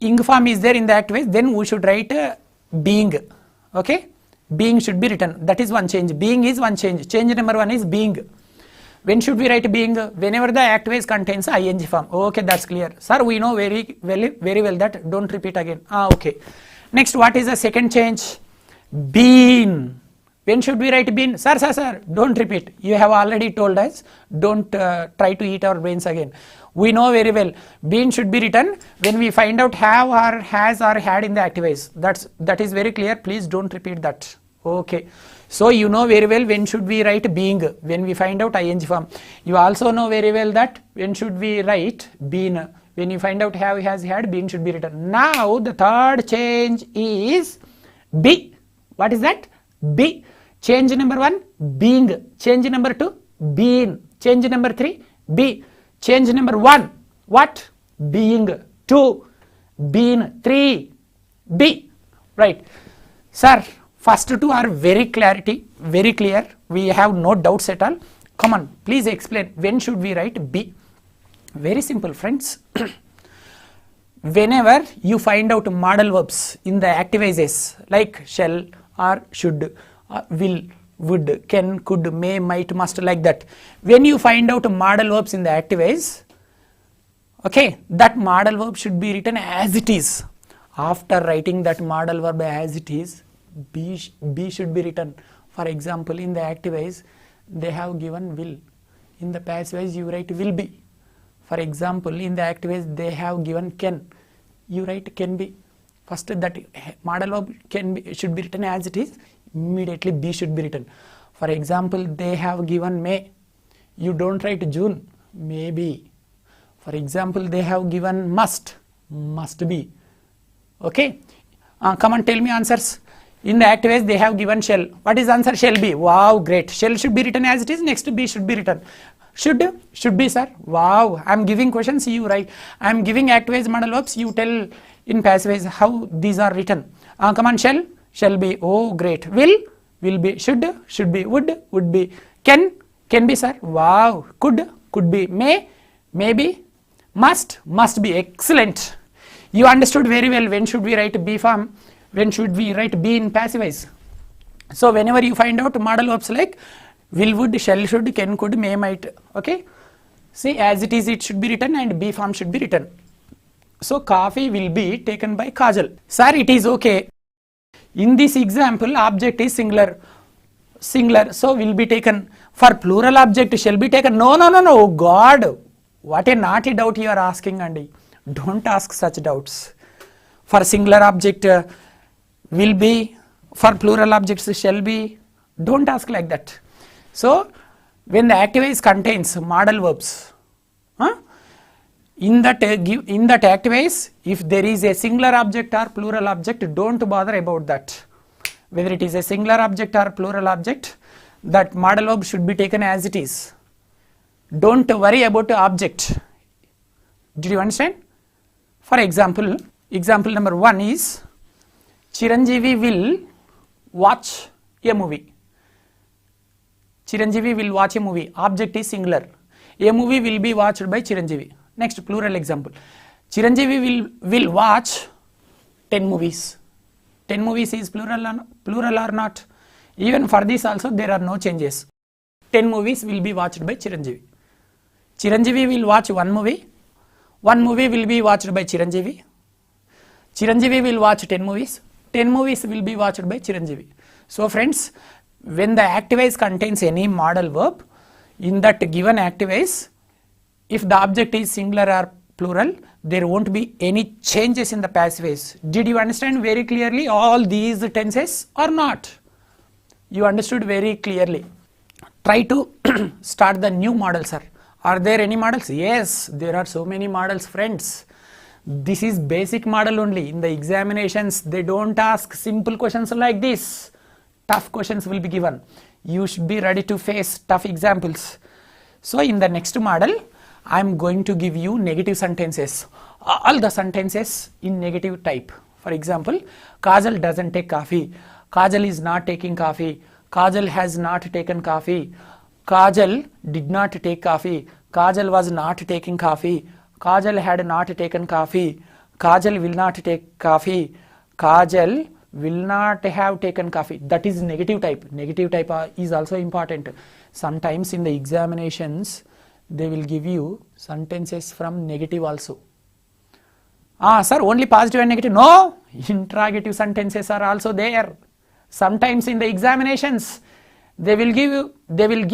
A: ing form is there in the active voice, then we should write being. Okay? Being should be written. That is one change. Being is one change. Change number one is being. When should we write being? Whenever the active voice contains ing form. Okay, that's clear. Sir, we know very well that. Don't repeat again. Okay. Next, what is the second change? Been. When should we write been? Sir, don't repeat. You have already told us. Don't try to eat our brains again. We know very well. Been should be written when we find out have or has or had in the active voice. That is very clear. Please don't repeat that. Okay. So you know very well when should we write being when we find out ing form. You also know very well that when should we write been. When you find out have, has, had, being should be written. Now the third change is be. What is that? Be. Change number one, being. Change number two, been. Change number three, be. Change number one, what? Being. Two, been. Three, be. Right. Sir, first two are very clear. We have no doubts at all. Come on, please explain. When should we write be? Very simple, friends. Whenever you find out modal verbs in the active voices like shall or should, will, would, can, could, may, might, must, like that. When you find out modal verbs in the active voice, okay, that modal verb should be written as it is. After writing that modal verb as it is, be should be written. For example, in the active voice, they have given will. In the passive voice, you write will be. For example, in the active voice, they have given can. You write can be. First, that modal verb should be written as it is. Immediately, be should be written. For example, they have given may. You don't write June. Maybe. For example, they have given must be. Okay. Come on, tell me answers. In the active voice, they have given shall. What is answer? Shall be. Wow, great. Shall should be written as it is. Next, be should be written. Should be, sir. Wow, I am giving questions, you write. I am giving active voice modal verbs, you tell in passive voice how these are written. Come on, shall be. Oh, great. Will be. Should be. Would be. Can be, sir. Wow. Could be. May be. Must be. Excellent. You understood very well. When should we write be form? When should we write be in passive voice? So whenever you find out modal verbs like will, would, shall, should, can, could, may, might. Okay. See, as it is, it should be written and be form should be written. So coffee will be taken by Kajal. Sir, it is okay. In this example, object is singular. So will be taken. For plural object shall be taken. No. Oh God. What a naughty doubt you are asking, Andy. Don't ask such doubts. For singular object will be. For plural objects shall be. Don't ask like that. So, when the active voice contains modal verbs, in that active voice, if there is a singular object or plural object, don't bother about that. Whether it is a singular object or plural object, that modal verb should be taken as it is. Don't worry about the object. Did you understand? For example number one is Chiranjeevi will watch a movie. Chiranjeevi will watch a movie. Object is singular. A movie will be watched by Chiranjeevi. Next, plural example. Chiranjeevi will watch 10 movies. 10 movies is plural or not? Even for this also there are no changes. 10 movies will be watched by Chiranjeevi. Chiranjeevi will watch one movie. One movie will be watched by Chiranjeevi. Chiranjeevi will watch 10 movies. 10 movies will be watched by Chiranjeevi. So friends, when the active contains any modal verb, in that given active, if the object is singular or plural, there won't be any changes in the passive. Did you understand very clearly all these tenses or not? You understood very clearly. Try to start the new model, sir. Are there any models? Yes, there are so many models, friends. This is basic model only. In the examinations, they don't ask simple questions like this. Tough questions will be given. You should be ready to face tough examples. So in the next model, I am going to give you negative sentences. All the sentences in negative type. For example, Kajal doesn't take coffee. Kajal is not taking coffee. Kajal has not taken coffee. Kajal did not take coffee. Kajal was not taking coffee. Kajal had not taken coffee. Kajal will not take coffee. Kajal will not have taken coffee. That is negative type. Negative type is also important. Sometimes in the examinations, they will give you sentences from negative also. Sir, only positive and negative? No, interrogative sentences are also there. Sometimes in the examinations, they will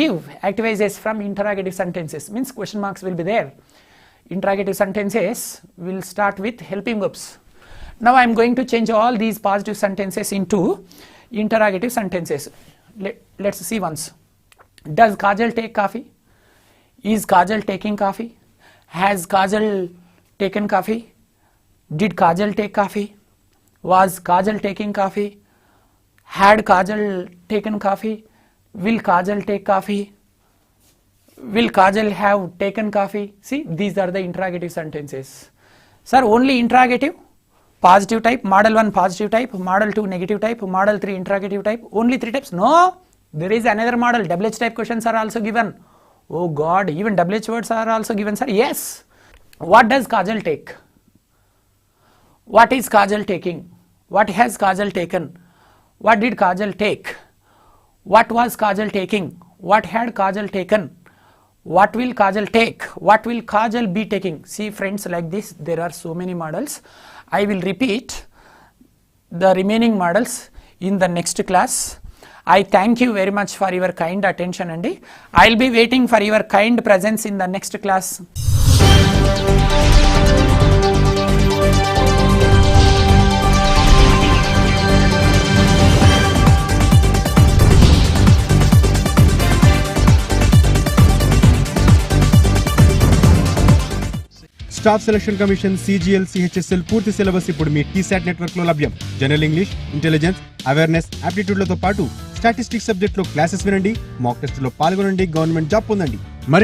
A: give activities from interrogative sentences, means question marks will be there. Interrogative sentences will start with helping verbs. Now I am going to change all these positive sentences into interrogative sentences. Let's see once. Does Kajal take coffee? Is Kajal taking coffee? Has Kajal taken coffee? Did Kajal take coffee? Was Kajal taking coffee? Had Kajal taken coffee? Will Kajal take coffee? Will Kajal have taken coffee? See, these are the interrogative sentences. Sir, only interrogative? Positive type, model 1 positive type, model 2 negative type, model 3 interrogative type, only 3 types? No, there is another model. WH type questions are also given. Oh God, even WH words are also given, sir. Yes. What does Kajal take? What is Kajal taking? What has Kajal taken? What did Kajal take? What was Kajal taking? What had Kajal taken? What will Kajal take? What will Kajal be taking? See friends, like this there are so many models. I will repeat the remaining models in the next class. I thank you very much for your kind attention, and I will be waiting for your kind presence in the next class.
B: Staff selection commission CGL CHSL పూర్తి syllabus ఇప్పుడు మీ TSAT network లో లభ్యం. General English, intelligence, awareness, aptitude లతో పాటు statistics subject లో classes వినండి, mock test లో పాల్గొనండి, గవర్నమెంట్ జాబ్ పొందండి.